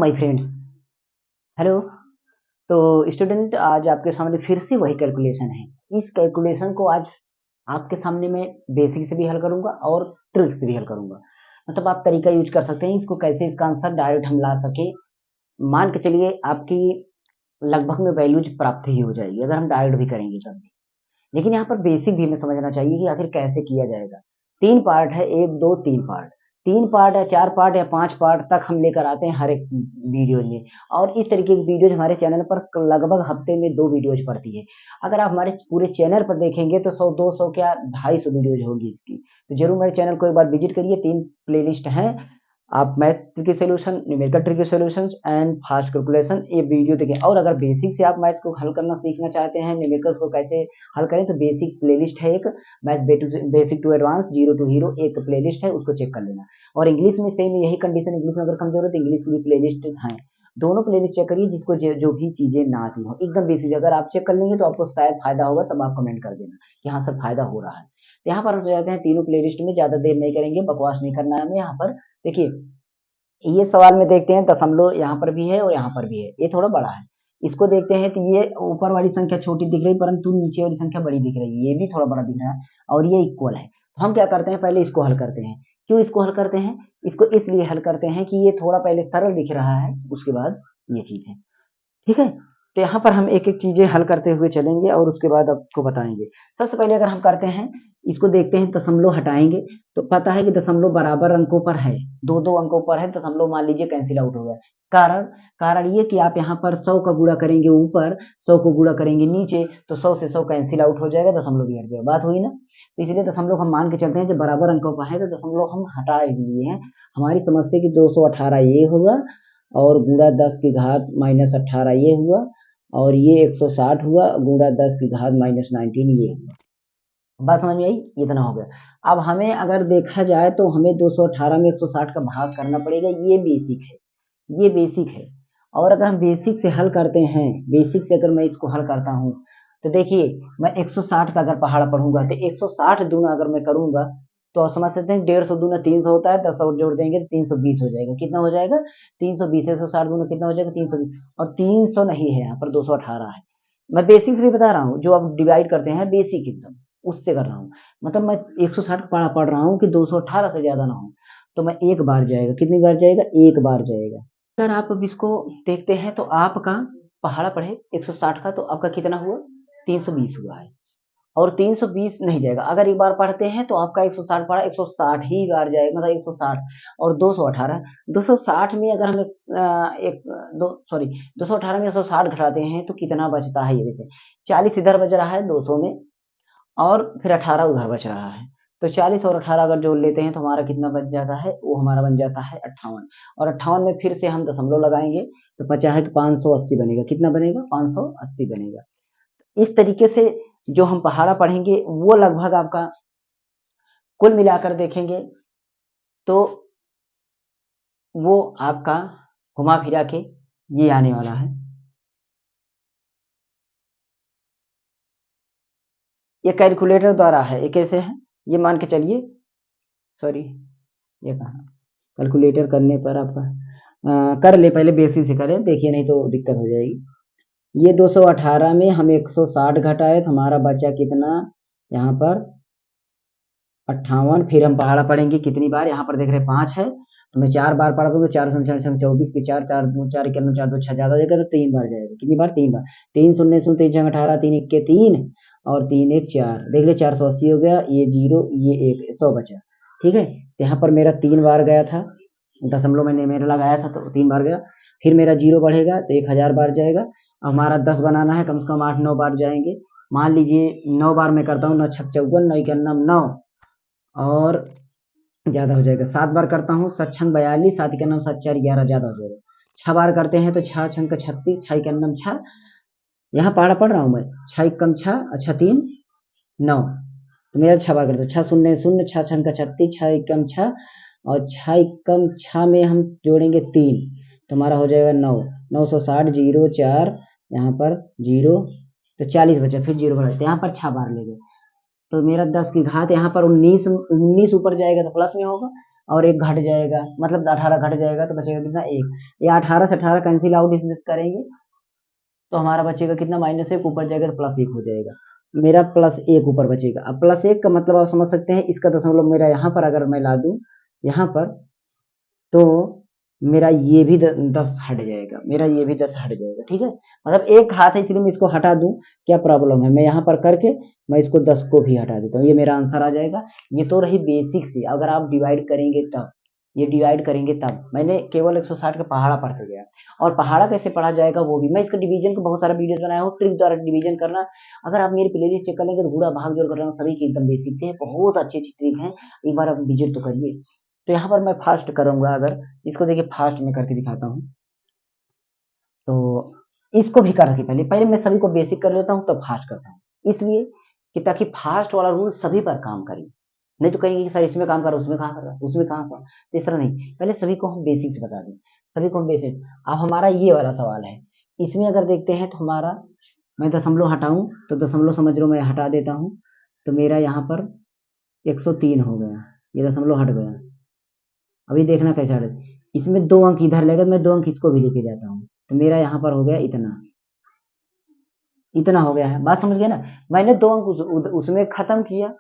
My friends. Hello. तो student, आज आपके सामने फिर से वही कैलकुलेशन है। इस कैलकुलेशन को आज आपके सामने मैं बेसिक से भी हल करूंगा और ट्रिक से भी हल करूंगा। मतलब आप तरीका यूज कर सकते हैं इसको, कैसे इसका आंसर डायरेक्ट हम ला सके। मान के चलिए आपकी लगभग में वैल्यूज प्राप्त ही हो जाएगी अगर हम डायरेक्ट भी करेंगे तब भी। लेकिन यहाँ पर बेसिक भी हमें समझना चाहिए कि आखिर कैसे किया जाएगा। 3 पार्ट है, 1 2 3 पार्ट। 3 पार्ट या 4 पार्ट या 5 पार्ट तक हम लेकर आते हैं हर एक वीडियो में। और इस तरीके की वीडियोज हमारे चैनल पर लगभग हफ्ते में 2 वीडियोज पड़ती है। अगर आप हमारे पूरे चैनल पर देखेंगे तो 100 200 क्या 250 वीडियोज होगी इसकी। तो जरूर मेरे चैनल को एक बार विजिट करिए। 3 प्लेलिस्ट हैं। आप मैथ के सॉल्यूशन, न्यूमेरिकल ट्रिक के सॉल्यूशंस एंड फास्ट कैलकुलेशन, ये वीडियो देखें। और अगर बेसिक से आप मैथ्स को हल करना सीखना चाहते हैं, न्यूमेरिकल्स को कैसे हल करें, तो बेसिक प्लेलिस्ट है एक, maths basic to advance, zero to hero, एक प्लेलिस्ट है, उसको चेक कर लेना। और इंग्लिश में सेम यही कंडीशन, इंग्लिश में अगर कमजोर है तो इंग्लिश की भी प्लेलिस्ट है। दोनों प्लेलिस्ट चेक करिए, जिसको जो भी चीजें ना आती हो एकदम बेसिक अगर आप चेक कर लेंगे तो आपको शायद फायदा होगा। तब आप कमेंट कर देना कि हाँ सर फायदा हो रहा है। तो यहाँ पर हम जाते हैं तीनों प्लेलिस्ट में, ज्यादा देर नहीं करेंगे, बकवास नहीं करना है हमें। यहाँ पर देखिए, ये सवाल में देखते हैं दशमलव यहाँ पर भी है और यहाँ पर भी है, ये थोड़ा बड़ा है। इसको देखते हैं तो ये ऊपर वाली संख्या छोटी दिख रही परंतु नीचे वाली संख्या बड़ी दिख रही है, ये भी थोड़ा बड़ा दिख रहा है और ये इक्वल है। तो हम क्या करते हैं, पहले इसको हल करते हैं। क्यों इसको हल करते हैं? इसको इसलिए हल करते हैं कि ये थोड़ा पहले सरल दिख रहा है, उसके बाद ये चीज है। ठीक है। तो यहाँ पर हम एक एक चीजें हल करते हुए चलेंगे और उसके बाद आपको बताएंगे। सबसे पहले अगर हम करते हैं, इसको देखते हैं, दशमलव हटाएंगे तो पता है कि दशमलव बराबर अंकों पर है, दो दो अंकों पर है। दशमलव मान लीजिए कैंसिल आउट हो गया। कारण कारण ये कि आप यहाँ पर 100 का गुणा करेंगे ऊपर, 100 को गुणा करेंगे नीचे, तो 100 से 100 कैंसिल आउट हो जाएगा, दशमलव भी हट जाएगा। बात हुई ना। तो इसलिए दशमलव हम मान के चलते हैं जब बराबर अंकों पर है तो दशमलव हम हटा दिए हैं। हमारी समस्या की 218 ये होगा और गुणा 10 की घात माइनस 18 ये हुआ और ये 160 हुआ, गुणा 10 की घात माइनस 19 ये हुआ। बात समझ में आई? इतना हो गया। अब हमें अगर देखा जाए तो हमें 218 में 160 का भाग करना पड़ेगा, ये बेसिक है, ये बेसिक है। और अगर हम बेसिक से हल करते हैं, बेसिक से अगर मैं इसको हल करता हूँ तो देखिए, मैं 160 का अगर पहाड़ा पढ़ूंगा तो 160 दूना अगर मैं करूंगा तो समझ सकते हैं 150 दूना 300 होता है, 10 और जोड़ देंगे तो 320 हो जाएगा। कितना हो जाएगा? 320। 160 दूना कितना हो जाएगा? 320। और 300 नहीं है यहाँ पर, 218 है। मैं बेसिक से भी बता रहा हूँ, जो आप डिवाइड करते हैं बेसिक एकदम उससे कर रहा हूँ। मतलब मैं 160 का पढ़ रहा हूँ कि 218 से ज्यादा ना हो। तो मैं एक बार जाएगा, कितनी बार जाएगा? एक बार जाएगा। अगर आप अब इसको देखते हैं तो आपका पहाड़ा पढ़े 160 का तो आपका कितना हुआ? 320 हुआ है। और 320 नहीं जाएगा, अगर एक बार पढ़ते हैं तो आपका 160 पढ़ा 160 ही बार जाएगा, मतलब 160 और 218। 260 में अगर हम एक दो सॉरी 218 में 160 घटाते हैं तो कितना बचता है ये देखिए। 40 इधर बच रहा है 200 में और फिर 18 उधर बच रहा है। तो 40 और 18 अगर जोड़ लेते हैं तो हमारा कितना बच जाता है? वो हमारा बन जाता है 58। और 58 में फिर से हम दशमलव लगाएंगे तो बचा है कि 580 बनेगा। कितना बनेगा? 580 बनेगा। इस तरीके से जो हम पहाड़ा पढ़ेंगे वो लगभग आपका कुल मिलाकर देखेंगे तो वो आपका घुमा फिरा के ये आने वाला है। ये कैलकुलेटर द्वारा है, ये कैसे है ये मान के चलिए। सॉरी, ये कहा कैलकुलेटर करने पर आपका कर ले, पहले बेसिक से करें देखिए, नहीं तो दिक्कत हो जाएगी। ये 218 में हम 160 घटाए तो हमारा बचा कितना? यहाँ पर 58। फिर हम पहाड़ा पढ़ेंगे कितनी बार? यहाँ पर देख रहे 5 है तो मैं 4 बार पढ़ दूंगा। 4 24 की 4 4 2 4 इक्यावन 4 2 6 ज्यादा हो जाएगा तो 3 बार जाएगा। कितनी बार? 3 बार। 3 शून्य शून्य 3 18 3 इक्के 3 और 3 1 4, देख ले 480 हो गया। ये 0 ये 1 100 बचा। ठीक है। तो यहाँ पर मेरा 3 बार गया था, दशमलव मैंने मेरा लगाया था तो 3 बार गया। फिर मेरा 0 बढ़ेगा तो 1000 बार जाएगा। हमारा 10 बनाना है, कम से कम 8 9 बार जाएंगे। मान लीजिए 9 बार मैं करता हूँ, 9 छक 54, 9 इक्यावन 9 और ज्यादा हो जाएगा। 7 बार करता हूँ, 7 छंग 42, 7 इक्यावन 7 4 11 ज्यादा हो जाएगा। 6 बार करते हैं तो 6 छंग 36, 6 इक्यावन 6, यहाँ पहाड़ा पढ़ रहा हूँ मैं। 6 कम 6 अच्छा 3 9, तो मेरा 6 बार करते हैं। 6 शून्य शून्य 6 छंग 36, 6 कम 6 और 6 कम 6 में हम जोड़ेंगे 3 तो हमारा हो जाएगा 9 960 0 4 यहाँ पर 0 तो 40 बचा। फिर 0 बढ़ा, यहाँ पर 6 बार ले गए तो मेरा 10 की घात यहाँ पर 19 ऊपर जाएगा तो प्लस में होगा और एक घट जाएगा, मतलब 18 घट जाएगा तो बचेगा कितना, एक। या 18 से 18 कैंसिल आउट डिस्मिस करेंगे तो हमारा बचेगा कितना, -1 ऊपर जाएगा तो +1 हो जाएगा, मेरा +1 ऊपर बचेगा। अब +1 का मतलब आप समझ सकते हैं, इसका दशमलव मेरा यहाँ पर अगर मैं ला दूं यहाँ पर, तो मेरा ये भी 10 हट जाएगा, मेरा ये भी 10 हट जाएगा, ठीक है। मतलब एक हाथ है इसलिए मैं इसको हटा दूं, क्या प्रॉब्लम है, मैं यहाँ पर करके मैं इसको 10 को भी हटा देता हूँ, ये मेरा आंसर आ जाएगा। ये तो रही बेसिक से, अगर आप डिवाइड करेंगे तब, ये डिवाइड करेंगे तब। मैंने केवल 160 का पहाड़ा पढ़ के गया, और पहाड़ा कैसे पढ़ा जाएगा वो भी मैं, इसका डिवीजन का बहुत सारा वीडियो बनाया हूँ, ट्रिक द्वारा डिवीजन करना। अगर आप मेरी प्लेलिस्ट चेक कर लेंगे तो गुणा भाग जोड़ करना सभी की एकदम बेसिक से है, बहुत अच्छी अच्छी ट्रिक है, एक बार आप विजिट तो करिए। तो यहाँ पर मैं फास्ट करूंगा, अगर इसको देखिए फास्ट में करके दिखाता हूँ, तो इसको भी करके पहले पहले मैं सभी को बेसिक कर लेता हूँ तब फास्ट करता हूँ, इसलिए कि ताकि फास्ट वाला रूल सभी पर काम करे। नहीं तो कहेंगे कि सर इसमें काम कर रहा, उसमें कहाँ कर रहा, उसमें कहाँ कर, तो इस तरह नहीं, पहले सभी को हम बेसिक से बता दें, सभी को हम बेसिक। अब हमारा ये वाला सवाल है, इसमें अगर देखते हैं तो हमारा, मैं दशमलव हटाऊं तो दशमलव समझ लो मैं हटा देता हूँ, तो मेरा यहाँ पर 103 हो गया, ये दशमलव हट गया। अभी देखना कैसा है, इसमें 2 अंक इधर लेगा तो मैं 2 अंक इसको भी लेके जाता हूँ, तो मेरा यहाँ पर हो गया इतना, इतना हो गया है, बात समझ गया ना। मैंने 2 अंक उसमें खत्म किया,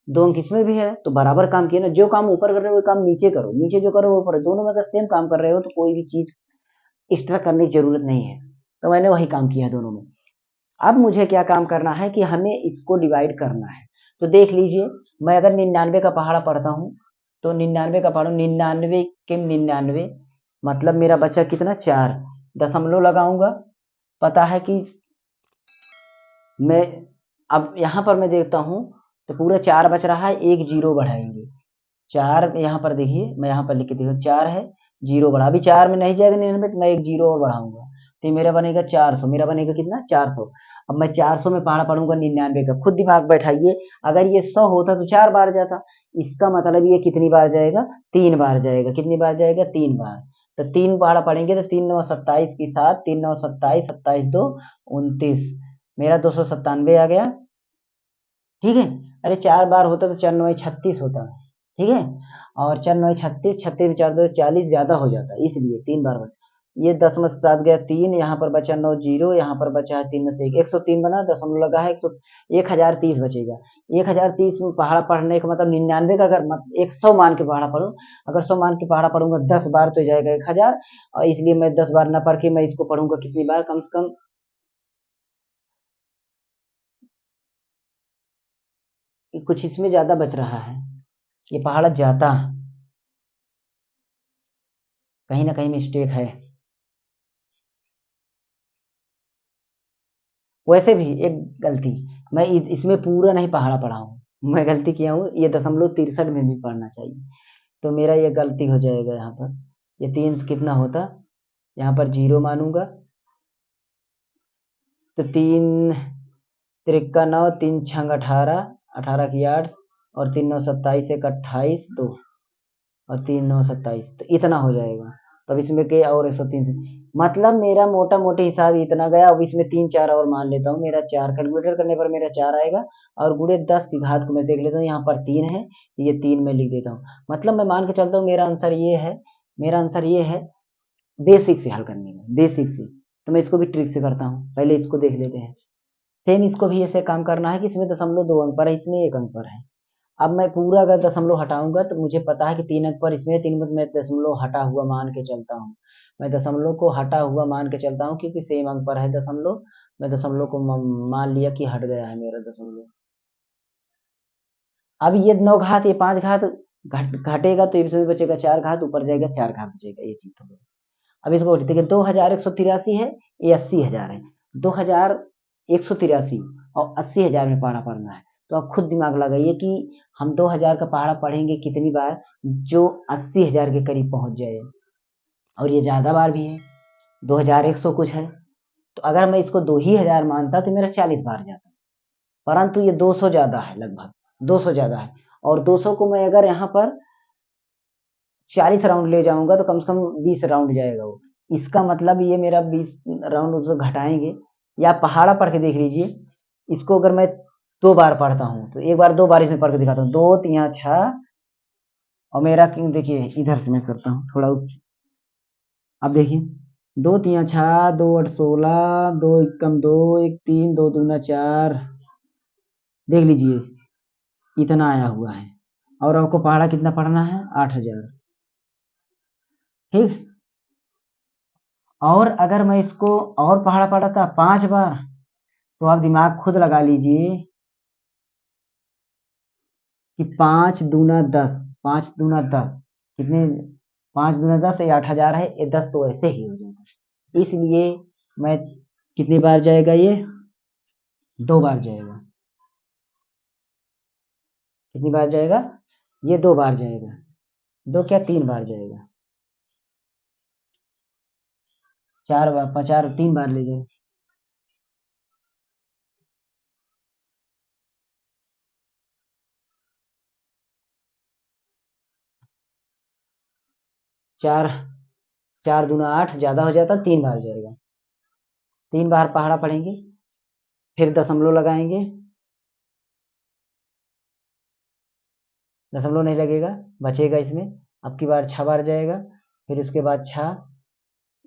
2 अंक इसमें भी है, तो बराबर काम किया ना, जो काम ऊपर कर रहे हो वो काम नीचे करो, नीचे जो करो वो ऊपर, दोनों में अगर सेम काम कर रहे हो तो कोई भी चीज एक्स्ट्रा करने की जरूरत नहीं है, तो मैंने वही काम किया है दोनों में। अब मुझे क्या काम करना है कि हमें इसको डिवाइड करना है, तो देख लीजिए, मैं अगर 99 का पहाड़ा पढ़ता हूँ, तो 99 का पढ़ू, 99 के 99, मतलब मेरा बचा कितना, 4, दशमलव लगाऊंगा, पता है कि मैं, अब यहाँ पर मैं देखता हूँ तो पूरा 4 बच रहा है, एक जीरो बढ़ाएंगे, 4 यहाँ पर देखिए, मैं यहाँ पर लिख के देखो, 4 है, जीरो बढ़ा, अभी 4 में नहीं जाएगा 99, तो मैं एक जीरो और बढ़ाऊंगा, तो मेरा बनेगा 400, मेरा बनेगा कितना, 400। अब मैं 400 में पहाड़ा पढ़ूंगा 99 का, खुद दिमाग बैठाइए, अगर ये 100 होता तो 4 बार जाता, इसका मतलब ये कितनी बार जाएगा, 3 बार जाएगा, कितनी बार जाएगा, 3 बार। तो 3 पहाड़ा पढ़ेंगे तो 3 9 27 की 7, 3 9 27, 27 2 29, मेरा 297 आ गया, ठीक है। अरे 4 बार होता तो 4 9 36 होता, ठीक है, और 4 9 36, 36 में 4 2 40 ज्यादा हो जाता, इसलिए 3 बार बचा, ये 10 में 7 गया 3, यहाँ पर बचा 9 जीरो, यहाँ पर बचा है 3 में से 1, 103 बना, दशमलव लगा है, 1030 बचेगा। 1030 में पहाड़ा पढ़ने का मतलब 99 का, अगर 100 मान के पहाड़ा पढ़ूं, अगर 100 मान के पहाड़ा पढ़ूंगा 10 बार तो जाएगा 1000, और इसलिए मैं 10 बार न पढ़ के मैं इसको पढ़ूंगा कितनी बार, कम से कम, कुछ इसमें ज्यादा बच रहा है, ये पहाड़ा जाता, कहीं ना कहीं मिस्टेक है। वैसे भी एक गलती, मैं इसमें पूरा नहीं पहाड़ा पढ़ा हूँ, मैं गलती किया हूँ, ये 0.63 में भी पढ़ना चाहिए, तो मेरा ये गलती हो जाएगा यहाँ पर, ये 3 कितना होता, यहाँ पर जीरो मानूंगा, तो 3 तिरका 9, 3 छंग 18, 18 की 8, और 3 9 27, 1 28 2, और 3 9 27, तो इतना हो जाएगा। तब इसमें के और 103 से, मतलब मेरा मोटा मोटे हिसाब इतना गया, अब इसमें 3 4 और मान लेता हूँ, मेरा 4 कैलकुलेटर करने पर मेरा 4 आएगा, और गुणे 10 की घात को मैं देख लेता हूँ, यहाँ पर 3 है, ये 3 में लिख देता हूँ, मतलब मैं मान के चलता हूँ मेरा आंसर ये है, मेरा आंसर ये है, बेसिक से हल करने में, बेसिक से। तो मैं इसको भी ट्रिक से करता हूँ, पहले इसको देख लेते हैं, सेम इसको भी ऐसे काम करना है कि इसमें दशमलव 2 अंक पर है, इसमें 1 अंक पर है। अब मैं पूरा अगर दशमलव हटाऊंगा तो मुझे पता है कि 3 अंक पर इसमें, 3 में मैं दशमलव हटा हुआ मान के चलता हूँ, मैं दशमलव को हटा हुआ मान के चलता हूँ, क्योंकि सेम अंक पर है दशमलव, मैं दशमलव को मान लिया कि हट गया है मेरा दशमलव। अब ये 9 घात, ये 5 घात घटेगा तो इसमें बचेगा 4 घात, ऊपर जाएगा 4 घात बचेगा, ये चीज तो। अब इसको देखिए, 2183 है, ये 80,000 है, 2183 और 80,000 में पहाड़ा पढ़ना है, तो आप खुद दिमाग लगाइए कि हम 2000 का पहाड़ा पढ़ेंगे कितनी बार, जो 80,000 के करीब पहुंच जाए, और ये ज्यादा बार भी है, 2100 कुछ है, तो अगर मैं इसको 2,000 मानता तो मेरा 40 बार जाता, परंतु ये 200 ज्यादा है, लगभग 200 ज्यादा है, और 200 को मैं अगर यहाँ पर 40 राउंड ले जाऊंगा तो कम से कम 20 राउंड जाएगा वो, इसका मतलब ये मेरा 20 राउंड उसको घटाएंगे। या पहाड़ा पढ़ के देख लीजिए, इसको अगर मैं 2 बार पढ़ता हूँ, तो एक बार 2 बार इसमें पढ़ के दिखाता हूँ, 2 3 6 और मेरा क्यों, देखिए इधर से मैं करता हूँ थोड़ा अब देखिए, 2 3 6, 2 8 16, 2 1 2, 1 3, 2 2 4, देख लीजिए इतना आया हुआ है। और आपको पहाड़ा कितना पढ़ना है, 8000। ठीक। और अगर मैं इसको और पहाड़ा पढ़ाता 5 बार, तो आप दिमाग खुद लगा लीजिए कि 5 दूना 10, 5 दूना 10 कितने, 5 दूना 10, ये 8000 है, ये 10 तो ऐसे ही हो जाएगा। इसलिए मैं, कितनी बार जाएगा ये, 2 बार जाएगा। कितनी बार जाएगा ये, 2 बार जाएगा। 2 क्या 3 बार जाएगा, 4 बार, 3 बार ले जाए। चार, 4 दूना 8 ज्यादा हो जाता, 3 बार जाएगा। 3 बार पहाड़ा पढ़ेंगे, फिर दशमलव लगाएंगे, दशमलव नहीं लगेगा, बचेगा इसमें। अब की बार 6 बार जाएगा, फिर उसके बाद 6,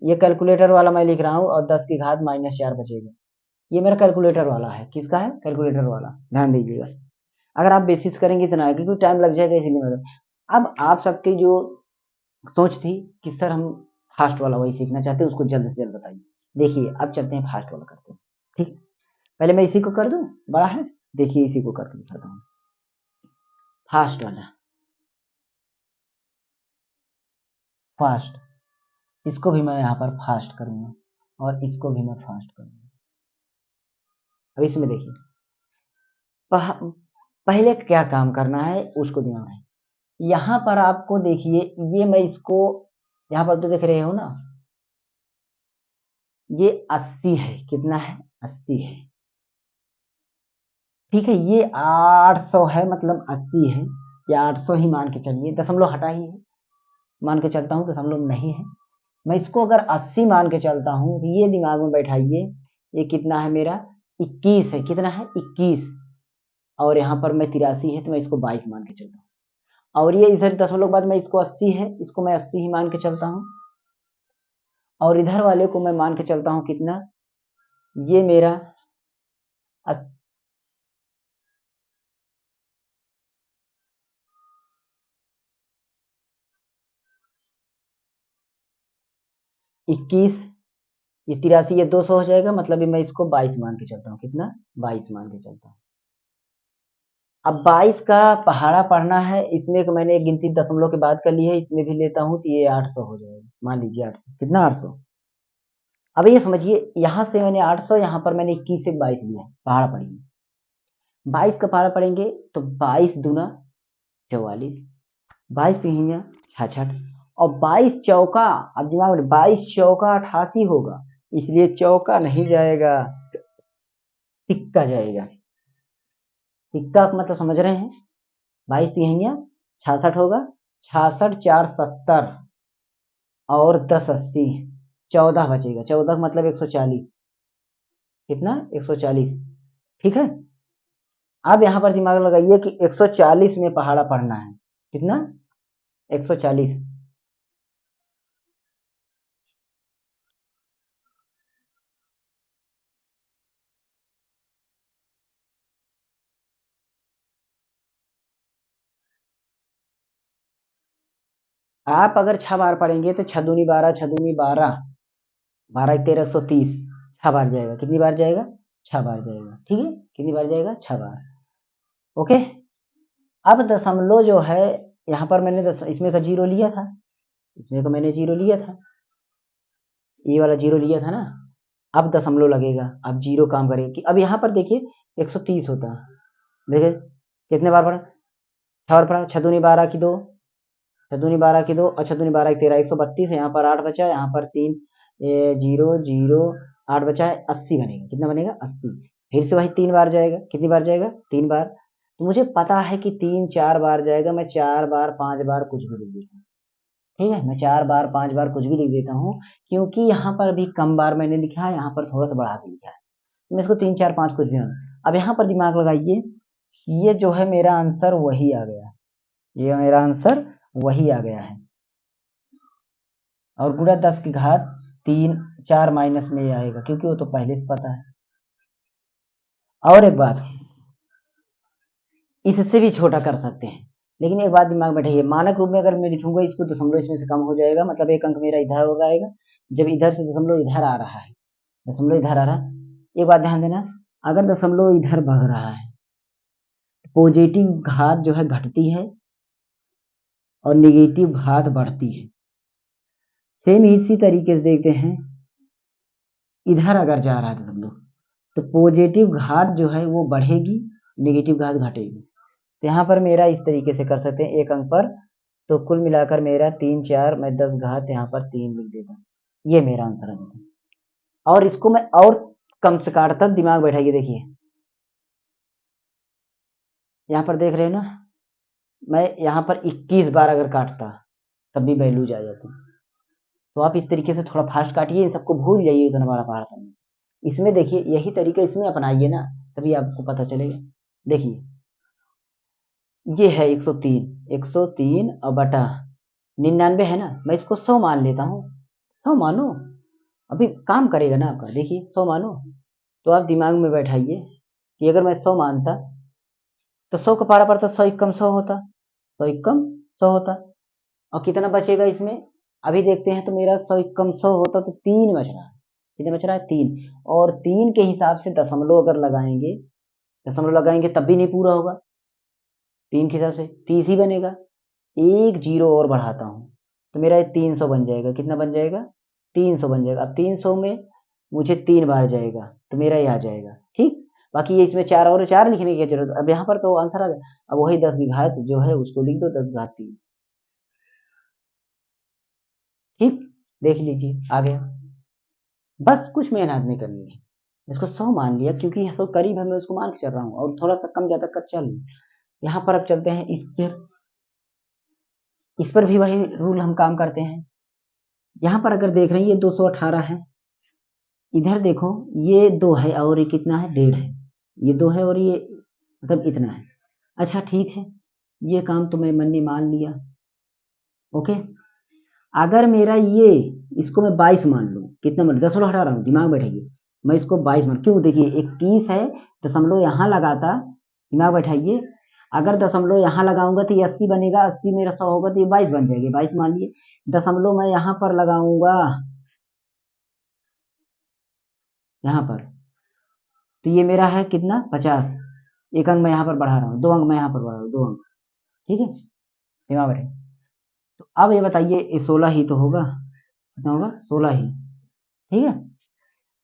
ये कैलकुलेटर वाला मैं लिख रहा हूँ, और 10 की घात -4 बचेगा। ये मेरा कैलकुलेटर वाला है, किसका है, कैलकुलेटर वाला, ध्यान दीजिएगा। अगर आप बेसिस करेंगे इतना है, क्योंकि टाइम लग जाएगा इसीलिए मैं, अब आप सबकी जो सोच थी कि सर हम फास्ट वाला वही सीखना चाहते हैं, उसको जल्द से जल्द बताइए। देखिए अब चलते हैं फास्ट वाला करते हैं। ठीक, पहले मैं इसी को कर दूं, बड़ा है, देखिए इसी को करके दिखाता हूँ, फास्ट वाला, फास्ट। इसको भी मैं यहाँ पर फास्ट करूंगा, और इसको भी मैं फास्ट करूंगा। अब इसमें देखिए, पहले क्या काम करना है उसको ध्यान है। यहाँ पर आपको देखिए, ये मैं इसको, यहाँ पर तो देख रहे हो ना, ये 80 है, कितना है, 80 है। ठीक है, ये 800 है, मतलब 80 है, या 800 ही मान के चलिए, दशमलव हटा ही है, मान के चलता हूँ दशमलव नहीं है। मैं इसको अगर 80 मान के चलता हूँ, तो ये दिमाग में बैठाइए, ये कितना है मेरा, 21 है, कितना है, 21। और यहाँ पर मैं 83 है, तो मैं इसको 22 मान के चलता हूँ। और ये इधर दशमलव के बाद मैं इसको 80 है, इसको मैं 80 ही मान के चलता हूँ। और इधर वाले को मैं मान के चलता हूँ कितना, ये मेरा 21, ये 83, ये 200 हो जाएगा, मतलब मैं इसको 22 मान के चलता हूँ, कितना, 22 मान के चलता हूँ। अब 22 का पहाड़ा पढ़ना है, इसमें मैंने गिनती दशमलव के बाद कर ली है, इसमें भी लेता हूँ तो ये 800 हो जाएगा, मान लीजिए 800, कितना, 800। अब ये समझिए, यहाँ से मैंने 800, यहाँ पर मैंने 21 से 22 लिया, पहाड़ा पढ़ेंगे, 22 का पहाड़ा पढ़ेंगे, तो 22 दूना 44, 22 तिहिया 66, और 22 चौका, अब दिमाग में, 22 चौका 88 होगा, इसलिए चौका नहीं जाएगा, तिक्का जाएगा। तिक्का का मतलब समझ रहे हैं, 22 तिहिया 66 होगा, 66 4 70, और 10 80, 14 बचेगा, 14 का मतलब 140, कितना, 140। ठीक है, अब यहाँ पर दिमाग लगाइए कि 140 में पहाड़ा पढ़ना है, कितना, 140। आप अगर 6 बार पढ़ेंगे तो 6 दूनी 12, 6 दूनी 12, 12 1 3 130, 6 बार जाएगा, कितनी बार जाएगा, 6 बार जाएगा। ठीक है, कितनी बार जाएगा, 6 बार। ओके। अब दशमलव जो है, यहाँ पर मैंने इसमें का जीरो लिया था, इसमें का मैंने जीरो लिया था, ये वाला जीरो लिया था ना। अब दशमलव लगेगा, अब जीरो काम करेगा कि अब यहाँ पर देखिए 130 होता है, देखिए कितने बार पढ़ा, 6 बार पढ़ा, 6 दूनी 12 की 2, 6 दूनी 12 की 2, और 6 दूनी 12 की 13, 132 है, यहाँ पर 8 बचा, यहाँ पर 3, जीरो जीरो 8 बचा है, 80 बनेगा, कितना बनेगा, 80। फिर से वही 3 बार जाएगा, कितनी बार जाएगा, 3 बार। तो मुझे पता है कि 3 4 बार जाएगा, मैं 4 बार 5 बार कुछ भी लिख देता हूँ। ठीक है, मैं 4 बार 5 बार कुछ भी लिख देता हूँ, क्योंकि यहाँ पर अभी कम बार मैंने लिखा है, यहाँ पर थोड़ा सा बढ़ा के लिखा है, मैं इसको 3 4 5 कुछ भी। अब यहाँ पर दिमाग लगाइए, ये जो है मेरा आंसर वही आ गया, ये मेरा आंसर वही आ गया है, और गुणा 10 की घात 3 4 माइनस में ये आएगा, क्योंकि वो तो पहले से पता है। और एक बात, इससे भी छोटा कर सकते हैं, लेकिन एक बात दिमाग में बैठिए, मानक रूप में अगर मैं लिखूंगा इसको दशमलव इसमें से कम हो जाएगा, मतलब एक अंक मेरा इधर हो जाएगा, जब इधर से दशमलव इधर आ रहा है, दशमलव इधर आ रहा है। एक बात ध्यान देना, अगर दशमलव इधर भाग रहा है, पॉजिटिव घात जो है घटती है और निगेटिव घात बढ़ती है। सेम इसी तरीके से देखते हैं, इधर अगर जा रहा है दशमलव, तो पॉजिटिव घात जो है वो बढ़ेगी, निगेटिव घात घटेगी। तो यहाँ पर मेरा इस तरीके से कर सकते हैं एक अंक पर, तो कुल मिलाकर मेरा 3 4 मैं 10 घात यहाँ पर 3 लिख देता हूँ, ये मेरा आंसर है। और इसको मैं और कम से काटता, दिमाग बैठाइए, देखिए यहाँ पर देख रहे हो ना, मैं यहाँ पर 21 बार अगर काटता तब भी वैल्यूज आ जाती। तो आप इस तरीके से थोड़ा फास्ट काटिए, इन सबको भूल जाइए इतना बड़ा पहाड़ करने। इसमें देखिए यही तरीका इसमें अपनाइए ना, तभी आपको पता चलेगा। देखिए ये है 103, 103 और बटा 99 है ना, मैं इसको 100 मान लेता हूँ। 100 मानो, अभी काम करेगा ना आपका, देखिए 100 मानो। तो आप दिमाग में बैठाइए कि अगर मैं 100 मानता तो 100 का पारा पड़ता, 100 एकम 100 होता, 100 एकम 100 होता, और कितना बचेगा इसमें अभी देखते हैं। तो मेरा 100 एकम 100 होता तो 3 बच रहा है, कितना बच रहा है 3, और 3 के हिसाब से दशमलव अगर लगाएंगे, दशमलव लगाएंगे तब भी नहीं पूरा होगा, 3 के हिसाब से 30 ही बनेगा। एक जीरो और बढ़ाता हूँ तो मेरा 300 बन जाएगा, कितना बन जाएगा 300 बन जाएगा। अब 300 में मुझे 3 बार जाएगा तो मेरा ये आ जाएगा, ठीक। बाकी ये इसमें 4 और 4 लिखने की जरूरत, अब यहाँ पर तो आंसर आ गया। अब वही 10 की घात जो है उसको लिख दो, 10 घात 3, ठीक, देख लीजिए आ गया। बस कुछ मेहनत नहीं करनी है, इसको 100 मान लिया क्योंकि तो करीब है, मैं उसको मान के चल रहा हूँ, और थोड़ा सा कम ज्यादा कर चल। यहाँ पर अब चलते हैं इस पर भी वही रूल हम काम करते हैं। यहाँ पर अगर देख रहे हैं ये 218 है, इधर देखो ये 2 है और ये कितना है 1.5 है, ये 2 है और ये मतलब इतना है। अच्छा ठीक है, ये काम तो मैं मन ने मान लिया, ओके। अगर मेरा ये, इसको मैं 22 मान लूँ, कितना मान, 10 हटा रहा हूँ, दिमाग बैठाइए, मैं इसको 22 मान, क्यों, देखिए 21 है, दशमलव यहाँ लगाता, दिमाग बैठाइए, अगर दशमलव यहाँ लगाऊंगा तो ये 80 बनेगा, 80 मेरा 100 होगा तो ये 22 बन जाएगी, 22 मान लिए। दशमलव मैं यहाँ पर लगाऊंगा, यहाँ पर, तो ये मेरा है कितना 50, एक अंक मैं यहाँ पर बढ़ा रहा हूँ, 2 अंक मैं यहाँ पर बढ़ा रहा हूँ, 2 अंक, ठीक है, दिमाग बैठे। तो अब ये बताइए ये 16 ही तो होगा, कितना होगा 16 ही, ठीक है।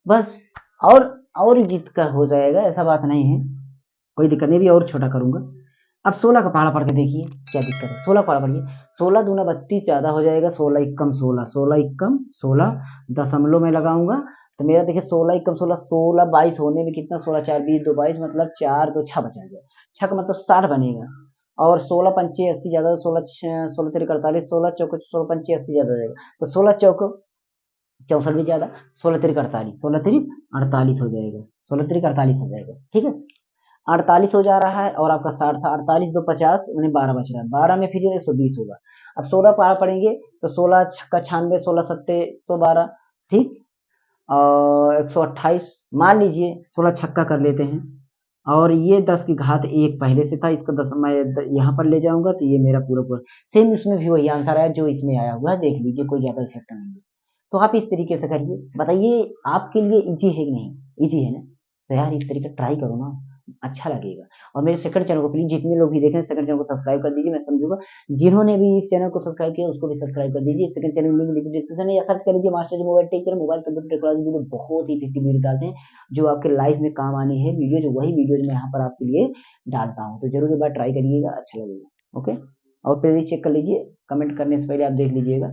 बस, और जीत कर हो जाएगा, ऐसा बात नहीं है, कोई दिक्कत नहीं, भी और छोटा करूंगा। अब 16 का पहाड़ा पढ़ के देखिए क्या दिक्कत है, 16 पहाड़ा पढ़िए, 16 दूना 32 ज्यादा हो जाएगा, 16 एकम 16, 16 एकम 16, दशमलव में लगाऊंगा तो मेरा देखिए 16 एकम 16, 16 22 होने में कितना, 16 4 20 2 22, मतलब 4 2 6 बचा गया, 6 का मतलब 60 बनेगा, और 16 पंचे 80 ज्यादा, 16 16 तेरे 48, 16 चौक 16 पंचे 80 ज्यादा हो जाएगा, तो 16 चौक 64 भी ज्यादा, 16 तिरिक 48, 16 तिरिक 48 हो जाएगा, 16 तिरिक 48 हो जाएगा, ठीक है। 48 हो जा रहा है, और आपका 60 था, 48 2 50, उन्हें 12 बच रहा है, 12 में फिर 120 होगा। अब 16 पार पड़ेंगे तो 16 छक्का 96, 16 सत्ते 112, ठीक, और 128 मान लीजिए, 16 छक्का कर लेते हैं, और ये 10 की घात 1 पहले से था, इसको 10 मैं यहाँ पर ले जाऊंगा तो ये मेरा पूरा पूरा सेम, इसमें भी वही आंसर आया जो इसमें आया हुआ है, देख लीजिए कोई ज्यादा इफेक्ट नहीं है। तो आप इस तरीके से करिए, बताइए आपके लिए इजी है कि नहीं, इजी है ना, तो यार इस तरीके ट्राई करो ना, अच्छा लगेगा। और मेरे सेकंड चैनल को प्लीज, जितने लोग भी देखें सेकंड चैनल को सब्सक्राइब कर दीजिए, मैं समझूंगा। जिन्होंने भी इस चैनल को सब्सक्राइब किया उसको भी सब्सक्राइब कर दीजिए, सेकंड चैनल लिंक नीचे डिस्क्रिप्शन में, या सर्च कर लीजिए master ji mobile tech, mobile computer class video, बहुत ही इफेक्टिव वीडियो डालते हैं जो आपके लाइफ में काम आने हैं वीडियो, जो वही वीडियो मैं यहाँ पर आपके लिए डालता हूँ, तो जरूर एक बार ट्राई करिएगा, अच्छा लगेगा, ओके। और प्लीज चेक कर लीजिए, कमेंट करने से पहले आप देख लीजिएगा।